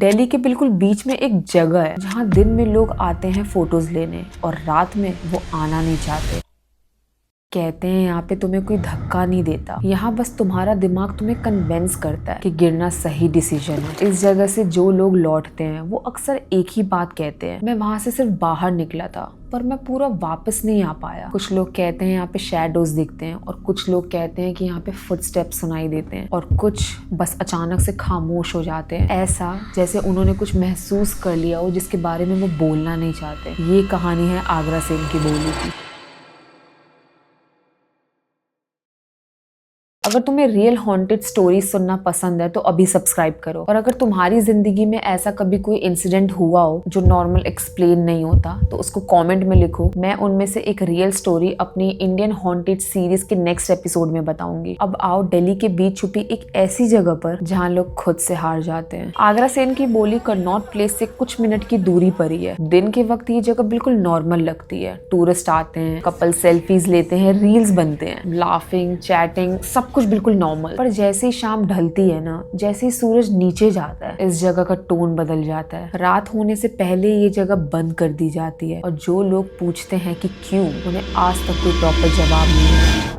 दिल्ली के बिल्कुल बीच में एक जगह है जहाँ दिन में लोग आते हैं फोटोज लेने और रात में वो आना नहीं चाहते। कहते हैं यहाँ पे तुम्हें कोई धक्का नहीं देता, यहाँ बस तुम्हारा दिमाग तुम्हें कन्विंस करता है कि गिरना सही डिसीजन है। इस जगह से जो लोग लौटते हैं वो अक्सर एक ही बात कहते हैं, मैं वहां से सिर्फ बाहर निकला था पर मैं पूरा वापस नहीं आ पाया। कुछ लोग कहते हैं यहाँ पे शैडोज दिखते हैं और कुछ लोग कहते हैं कि यहाँ पे फुटस्टेप्स सुनाई देते हैं और कुछ बस अचानक से खामोश हो जाते हैं, ऐसा जैसे उन्होंने कुछ महसूस कर लिया हो जिसके बारे में वो बोलना नहीं चाहते। ये कहानी है आगरा सेन की बोली की। अगर तुम्हें रियल हॉन्टेड स्टोरीज सुनना पसंद है तो अभी सब्सक्राइब करो, और अगर तुम्हारी जिंदगी में ऐसा कभी कोई इंसिडेंट हुआ हो जो नॉर्मल एक्सप्लेन नहीं होता तो उसको कमेंट में लिखो। मैं उनमें से एक रियल स्टोरी अपनी इंडियन हॉन्टेड सीरीज के नेक्स्ट एपिसोड में बताऊंगी। अब आओ दिल्ली के बीच छुपी एक ऐसी जगह पर जहाँ लोग खुद से हार जाते हैं। आगरा सेन की बोली कनॉट प्लेस से कुछ मिनट की दूरी पर ही है। दिन के वक्त ये जगह बिल्कुल नॉर्मल लगती है, टूरिस्ट आते हैं, कपल सेल्फीज लेते हैं, रील्स बनते हैं, लाफिंग, चैटिंग, सब कुछ बिल्कुल नॉर्मल। पर जैसे ही शाम ढलती है ना, जैसे ही सूरज नीचे जाता है, इस जगह का टोन बदल जाता है। रात होने से पहले ये जगह बंद कर दी जाती है और जो लोग पूछते हैं कि क्यों, उन्हें आज तक कोई प्रॉपर जवाब नहीं है।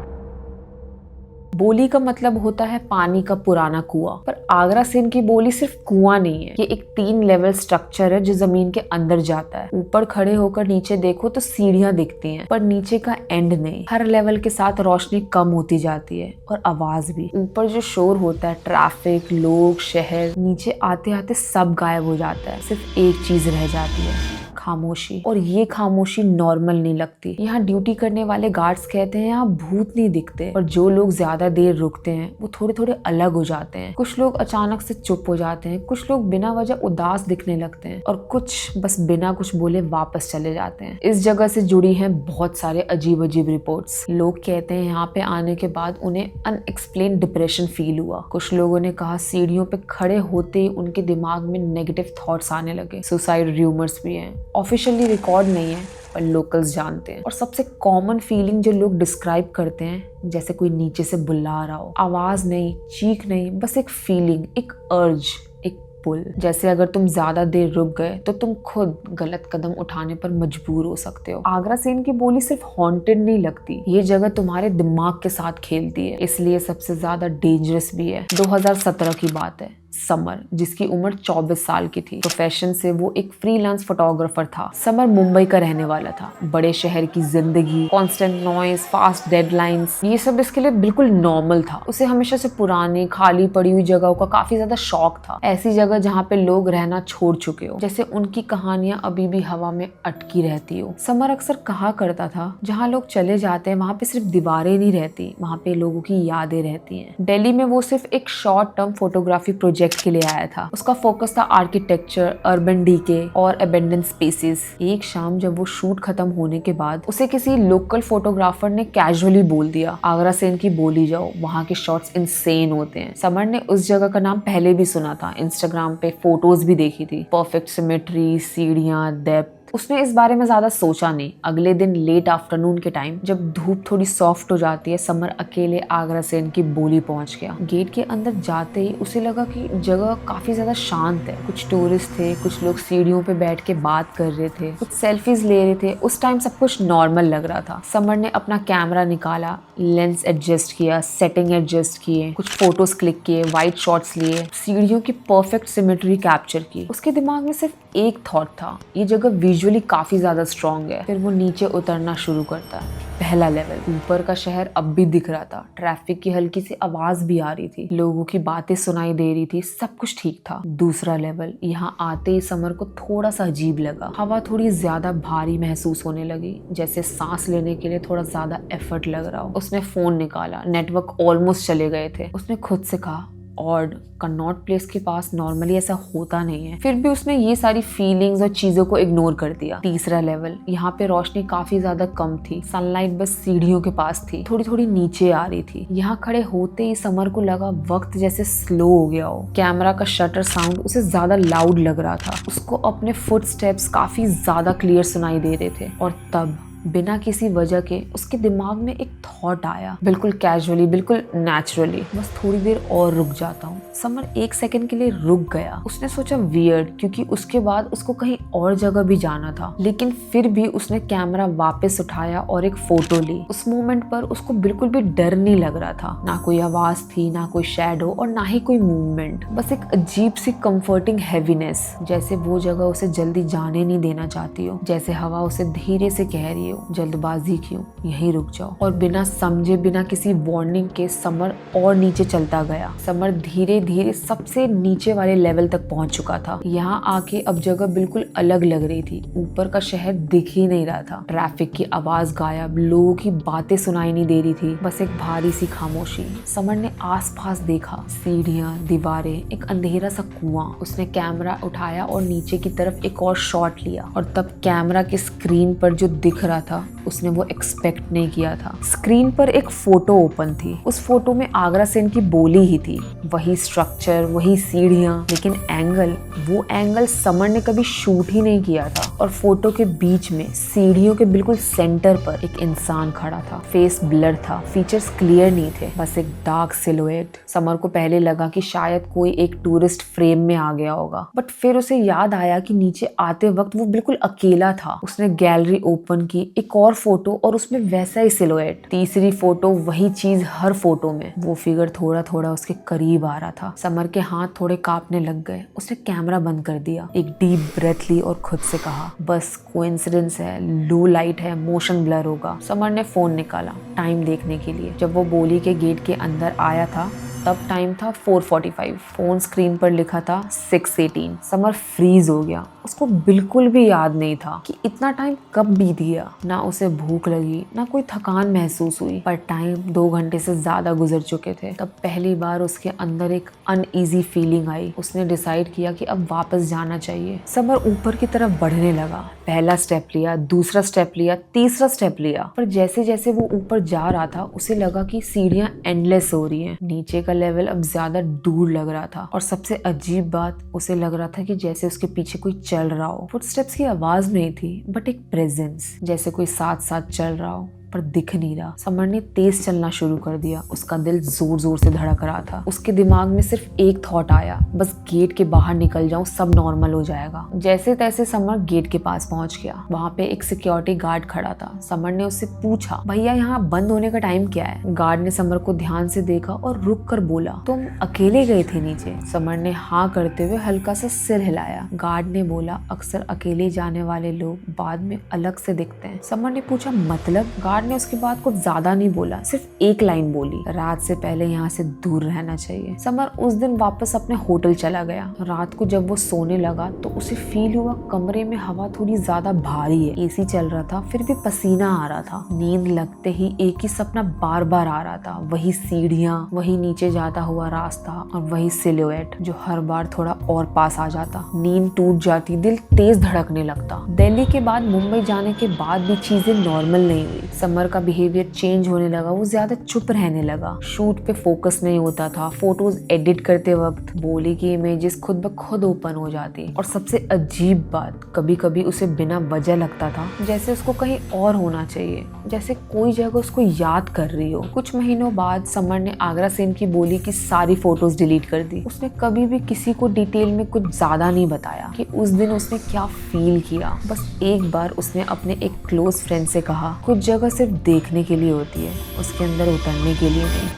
बोली का मतलब होता है पानी का पुराना कुआं, पर आगरा सेन की बोली सिर्फ कुआं नहीं है, ये एक 3 लेवल स्ट्रक्चर है जो जमीन के अंदर जाता है। ऊपर खड़े होकर नीचे देखो तो सीढ़ियां दिखती हैं, पर नीचे का एंड नहीं। हर लेवल के साथ रोशनी कम होती जाती है और आवाज भी। ऊपर जो शोर होता है, ट्रैफिक, लोग, शहर, नीचे आते आते सब गायब हो जाता है। सिर्फ एक चीज रह जाती है, खामोशी। और ये खामोशी नॉर्मल नहीं लगती। यहाँ ड्यूटी करने वाले गार्ड्स कहते हैं यहाँ भूत नहीं दिखते, और जो लोग ज्यादा देर रुकते हैं वो थोड़े थोड़े अलग हो जाते हैं। कुछ लोग अचानक से चुप हो जाते हैं, कुछ लोग बिना वजह उदास दिखने लगते हैं और कुछ बस बिना कुछ बोले वापस चले जाते हैं। इस जगह से जुड़ी हैं बहुत सारे अजीब अजीब रिपोर्ट्स। लोग कहते हैं यहाँ पे आने के बाद उन्हें अनएक्सप्लेन डिप्रेशन फील हुआ। कुछ लोगों ने कहा सीढ़ियों पे खड़े होते ही उनके दिमाग में नेगेटिव थॉट्स आने लगे। सुसाइड रूमर्स भी हैं, ऑफिशियली रिकॉर्ड नहीं है पर लोकल्स जानते हैं। और सबसे कॉमन फीलिंग जो लोग डिस्क्राइब करते हैं, जैसे कोई नीचे से बुला रहा हो, आवाज नहीं, चीख नहीं, बस एक फीलिंग, एक अर्ज, एक पुल। जैसे अगर तुम ज्यादा देर रुक गए तो तुम खुद गलत कदम उठाने पर मजबूर हो सकते हो। आगरा सेन की बोली सिर्फ हॉन्टेड नहीं लगती, ये जगह तुम्हारे दिमाग के साथ खेलती है, इसलिए सबसे ज्यादा डेंजरस भी है। 2017 की बात है। समर, जिसकी उम्र 24 साल की थी, प्रोफेशन से वो एक फ्रीलांस फोटोग्राफर था। समर मुंबई का रहने वाला था। बड़े शहर की जिंदगी, कांस्टेंट नॉइज, फास्ट डेडलाइंस, ये सब इसके लिए बिल्कुल नॉर्मल था। उसे हमेशा से पुरानी खाली पड़ी हुई जगहों का काफी ज्यादा शौक था। ऐसी जगह जहाँ पे लोग रहना छोड़ चुके हो, जैसे उनकी कहानियां अभी भी हवा में अटकी रहती हो। समर अक्सर कहा करता था जहाँ लोग चले जाते हैं वहाँ पे सिर्फ दीवारें नहीं रहती, वहाँ पे लोगों की यादें रहती हैं। दिल्ली में वो सिर्फ एक शॉर्ट टर्म फोटोग्राफी प्रोजेक्ट के लिए आया था। उसका फोकस था आर्किटेक्चर, अर्बन डीके और अबेंडन स्पेसेस। एक शाम जब वो शूट खत्म होने के बाद उसे किसी लोकल फोटोग्राफर ने कैजुअली बोल दिया, आगरा सेन की बोली जाओ, वहाँ के शॉट्स इंसेन होते हैं। समर ने उस जगह का नाम पहले भी सुना था, इंस्टाग्राम पे फोटोज भी देखी थी, परफेक्ट सिमेट्री, सीढ़ियां, डेप्थ। उसने इस बारे में ज्यादा सोचा नहीं। अगले दिन लेट आफ्टरनून के टाइम जब धूप थोड़ी सॉफ्ट हो जाती है, समर अकेले आगरा सेन की बोली पहुंच गया। गेट के अंदर जाते ही उसे लगा कि जगह काफी ज्यादा शांत है। कुछ टूरिस्ट थे, कुछ लोग सीढ़ियों पे बैठ के बात कर रहे थे, कुछ सेल्फीज ले रहे थे। उस टाइम सब कुछ नॉर्मल लग रहा था। समर ने अपना कैमरा निकाला, लेंस एडजस्ट किया, सेटिंग एडजस्ट किए, कुछ फोटोज क्लिक किए, वाइट शॉट्स लिए, सीढ़ियों की परफेक्ट सिमेट्री कैप्चर की। उसके दिमाग में सिर्फ एक थॉट था, ये जगह विजुअली काफी ज्यादा स्ट्रॉन्ग है। फिर वो नीचे उतरना शुरू करता है। पहला लेवल, ऊपर का शहर अब भी दिख रहा था, ट्रैफिक की हल्की सी आवाज भी आ रही थी, लोगों की बातें सुनाई दे रही थी, सब कुछ ठीक था। दूसरा लेवल, यहाँ आते ही समर को थोड़ा सा अजीब लगा। हवा थोड़ी ज्यादा भारी महसूस होने लगी, जैसे सांस लेने के लिए थोड़ा ज्यादा एफर्ट लग रहा हो। उसने फोन निकाला, नेटवर्क ऑलमोस्ट चले गए थे। उसने खुद से कहा, ऑड, कनॉट प्लेस के पास नॉर्मली ऐसा होता नहीं है। फिर भी उसने ये सारी फीलिंग्स और चीजों को इग्नोर कर दिया। तीसरा लेवल, यहाँ पे रोशनी काफी ज्यादा कम थी, सनलाइट बस सीढ़ियों के पास थी, थोड़ी थोड़ी नीचे आ रही थी। यहाँ खड़े होते ही समर को लगा वक्त जैसे स्लो हो गया हो। कैमरा का शटर साउंड उसे ज्यादा लाउड लग रहा था। उसको अपने फुटस्टेप्स काफी ज्यादा क्लियर सुनाई दे रहे थे। और तब बिना किसी वजह के उसके दिमाग में एक थॉट आया, बिल्कुल कैजुअली, बिल्कुल नेचुरली, बस थोड़ी देर और रुक जाता हूँ। समर 1 सेकंड के लिए रुक गया। उसने सोचा वियर्ड, क्योंकि उसके बाद उसको कहीं और जगह भी जाना था, लेकिन फिर भी उसने कैमरा वापस उठाया और एक फोटो ली। उस मोमेंट पर उसको बिल्कुल भी डर नहीं लग रहा था, ना कोई आवाज थी, ना कोई शैडो और ना ही कोई मूवमेंट, बस एक अजीब सी कंफर्टिंग हैवीनेस, जैसे वो जगह उसे जल्दी जाने नहीं देना चाहती हो, जैसे हवा उसे धीरे से कह रही हो जल्दबाजी क्यों, यहीं रुक जाओ। और बिना समझे, बिना किसी वार्निंग के समर और नीचे चलता गया। समर धीरे धीरे सबसे नीचे वाले लेवल तक पहुंच चुका था। यहाँ आके अब जगह बिल्कुल अलग लग रही थी। ऊपर का शहर दिख ही नहीं रहा था, ट्रैफिक की आवाज गायब, लोगों की बातें सुनाई नहीं दे रही थी, बस एक भारी सी खामोशी। समर ने आसपास देखा, सीढ़ियां, दीवारें, एक अंधेरा सा कुआं। उसने कैमरा उठाया और नीचे की तरफ एक और शॉट लिया, और तब कैमरा की स्क्रीन पर जो दिख रहा था उसने वो एक्सपेक्ट नहीं किया था। स्क्रीन पर एक फोटो ओपन थी। उस फोटो में आगरा सेन की बोली ही थी, वही स्ट्रक्चर, वही सीढ़ियां, लेकिन एंगल, वो एंगल समर ने कभी शूट ही नहीं किया था। और फोटो के बीच में सीढ़ियों के बिल्कुल सेंटर पर एक इंसान खड़ा था। फेस ब्लर था, फीचर्स क्लियर नहीं थे, बस एक डार्क सिलुएट। समर को पहले लगा कि शायद कोई एक टूरिस्ट फ्रेम में आ गया होगा, बट फिर उसे याद आया कि नीचे आते वक्त वो बिल्कुल अकेला था। उसने गैलरी ओपन की, एक और फोटो और उसमें वैसा ही सिलुएट। तीसरी फोटो, वही चीज हर फोटो में। वो फिगर थोड़ा थोड़ा उसके करीब आ रहा था। समर के हाथ थोड़े कांपने लग गए। उसने कैमरा बंद कर दिया, एक डीप ब्रेथ ली और खुद से कहा, बस कोइंसिडेंस है, लो लाइट है, मोशन ब्लर होगा। समर ने फोन निकाला टाइम देखने के लिए। जब वो बोली के गेट के अंदर आया था तब टाइम था 4:45। फोन स्क्रीन पर लिखा था 6:18। समर फ्रीज हो गया। उसको बिल्कुल भी याद नहीं था कि इतना टाइम कब बीत गया। ना उसे भूख लगी, ना कोई थकान महसूस हुई, पर टाइम 2 घंटे से ज्यादा गुजर चुके थे। तब पहली बार उसके अंदर एक अनईजी फीलिंग आई। उसने डिसाइड किया कि अब वापस जाना चाहिए। समर ऊपर की तरफ बढ़ने लगा। पहला स्टेप लिया, दूसरा स्टेप लिया, तीसरा स्टेप लिया, पर जैसे जैसे वो ऊपर जा रहा था उसे लगा कि सीढ़ियां एंडलेस हो रही हैं। नीचे का लेवल अब ज्यादा दूर लग रहा था, और सबसे अजीब बात, उसे लग रहा था कि जैसे उसके पीछे कोई चल रहा हो। फुटस्टेप्स की आवाज नहीं थी, बट एक प्रेजेंस, जैसे कोई साथ साथ चल रहा हो पर दिख नहीं रहा। समर ने तेज चलना शुरू कर दिया। उसका दिल जोर जोर से धड़क रहा था। उसके दिमाग में सिर्फ एक थॉट आया, बस गेट के बाहर निकल जाऊं, सब नॉर्मल हो जाएगा। जैसे तैसे समर गेट के पास पहुंच गया। वहां पे एक सिक्योरिटी गार्ड खड़ा था। समर ने उससे पूछा, भैया यहाँ बंद होने का टाइम क्या है? गार्ड ने समर को ध्यान से देखा और रुक कर बोला, तुम अकेले गए थे नीचे? समर ने हाँ करते हुए हल्का सा सिर हिलाया। गार्ड ने बोला, अक्सर अकेले जाने वाले लोग बाद में अलग से दिखते हैं। समर ने पूछा, मतलब? गार्ड ने उसके बाद कुछ ज्यादा नहीं बोला, सिर्फ एक लाइन बोली, रात से पहले यहाँ से दूर रहना चाहिए। समर उस दिन वापस अपने होटल चला गया। रात को जब वो सोने लगा तो उसे फील हुआ कमरे में हवा थोड़ी ज्यादा भारी है। एसी चल रहा था, फिर भी पसीना आ रहा था। नींद लगते ही एक ही सपना बार बार आ रहा था, वही सीढ़ियां, वही नीचे जाता हुआ रास्ता और वही सिलुएट जो हर बार थोड़ा और पास आ जाता। नींद टूट जाती, दिल तेज धड़कने लगता। दिल्ली के बाद मुंबई जाने के बाद भी चीजें नॉर्मल नहीं हुई। समर का बिहेवियर चेंज होने लगा। वो ज्यादा चुप रहने लगा, शूट पे फोकस नहीं होता था, फोटोज एडिट करते वक्त बोली की इमेजेस खुद ब खुद ओपन हो जाती। और सबसे अजीब बात, कभी कभी उसे बिना वजह लगता था जैसे उसको कहीं और होना चाहिए, जैसे कोई जगह उसको याद कर रही हो। कुछ महीनों बाद समर ने आगरा सेन की बोली की सारी फोटोज डिलीट कर दी। उसने कभी भी किसी को डिटेल में कुछ ज्यादा नहीं बताया कि उस दिन उसने क्या फील किया। बस एक बार उसने अपने एक क्लोज फ्रेंड से कहा, कुछ जगह सिर्फ देखने के लिए होती है, उसके अंदर उतरने के लिए नहीं।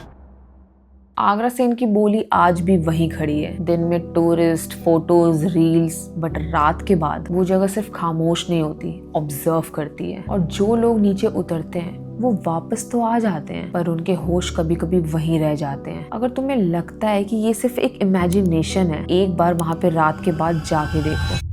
आगरा सेन की बोली आज भी वहीं खड़ी है। दिन में टूरिस्ट, फोटोज, रील्स, बट रात के बाद वो जगह सिर्फ खामोश नहीं होती, ऑब्जर्व करती है। और जो लोग नीचे उतरते हैं वो वापस तो आ जाते हैं, पर उनके होश कभी कभी वहीं रह जाते हैं। अगर तुम्हें लगता है कि ये सिर्फ एक इमेजिनेशन है, एक बार वहां पे रात के बाद जाके देखो।